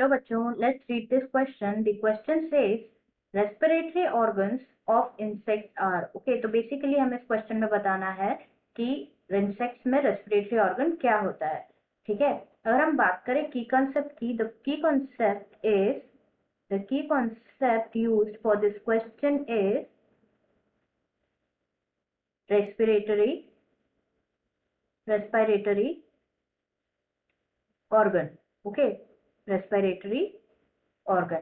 Hello bachcho, let's read this question. The question says respiratory organs of insects are. Okay, तो basically हमें इस question में बताना है कि insects में respiratory organ क्या होता है. ठीक है, अगर हम बात करें key concept की, the key concept used for this question is respiratory organ. Okay, respiratory organ.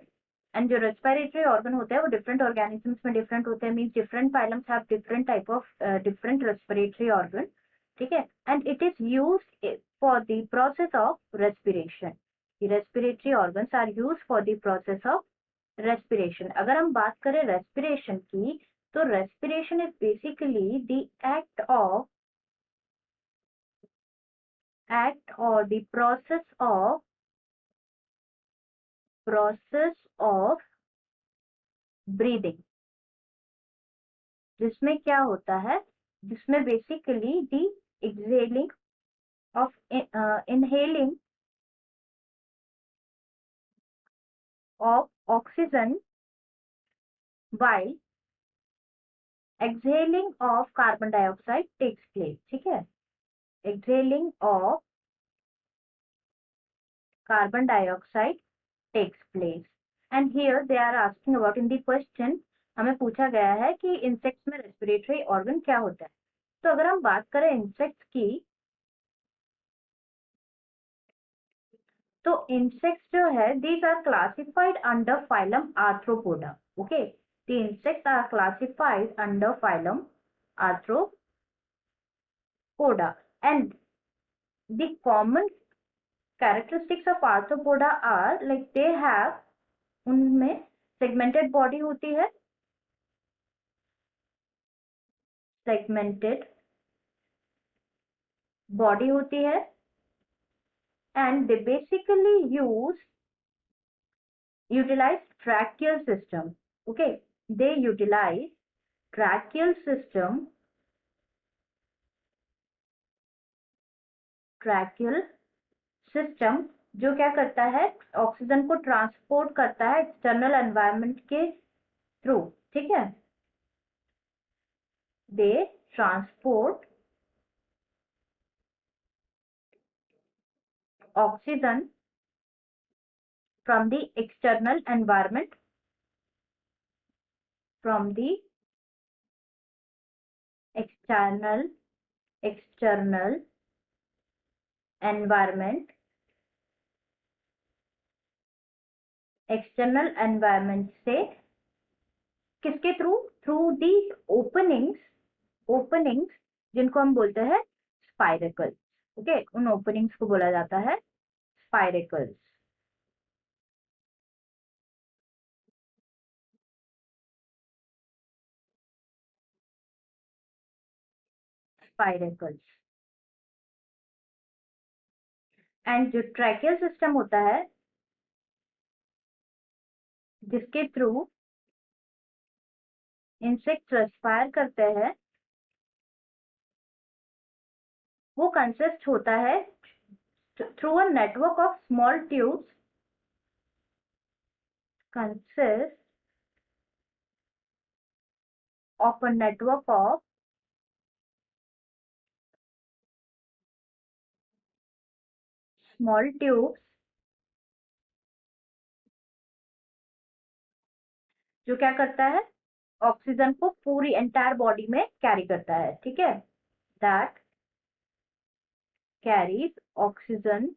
And जो रेस्पिरेटरी ऑर्गन होता है वो डिफरेंट ऑर्गेनिजम्स में डिफरेंट होते हैं, means different phylums have different type of different respiratory organ. ठीक है, and it is used for the process of respiration. The respiratory organs are used for the process of respiration. अगर हम बात करें respiration की, तो respiration is basically the act or the process of breathing. जिसमें क्या होता है, जिसमें basically the exhaling of inhaling of oxygen while exhaling of carbon dioxide takes place. ठीक है, exhaling of carbon dioxide takes place. And here they are asking about in the question, हमें पूछा गया है कि इंसेक्ट्स में रेस्पिरेटरी ऑर्गन क्या होता है. तो अगर हम बात करें इंसेक्ट्स की, तो इंसेक्ट्स जो है these are classified under phylum Arthropoda. Okay, the insects are classified under phylum Arthropoda. And the common characteristics of arthropoda are like they have, उनमें segmented body होती है, segmented body होती है, and they basically utilize tracheal system. Okay, they utilize tracheal system जो क्या करता है, oxygen को ट्रांसपोर्ट करता है एक्सटर्नल एनवायरनमेंट के थ्रू. ठीक है, they transport oxygen from the external environment, from the external environment, external environment से किसके थ्रू, थ्रू दी ओपनिंग्स जिनको हम बोलते हैं स्पाइरेकल्स. ओके, उन ओपनिंग्स को बोला जाता है स्पाइरेकल्स. एंड जो ट्रैकियल सिस्टम होता है जिसके थ्रू इंसेक्ट रेस्पायर करते हैं, वो कंसिस्ट होता है through a network of small tubes, consists of a network of small tubes जो क्या करता है, ऑक्सीजन को पूरी एंटायर बॉडी में कैरी करता है. ठीक है, that carries oxygen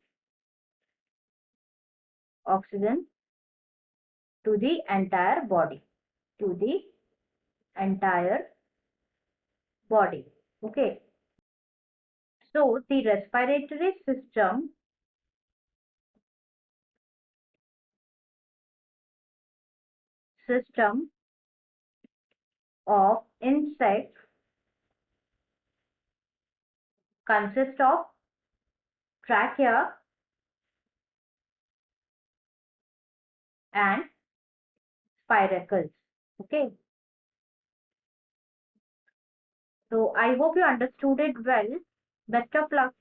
to the entire body, Okay, so the respiratory system of insects consists of trachea and spiracles. Okay, so I hope you understood it well. Best of luck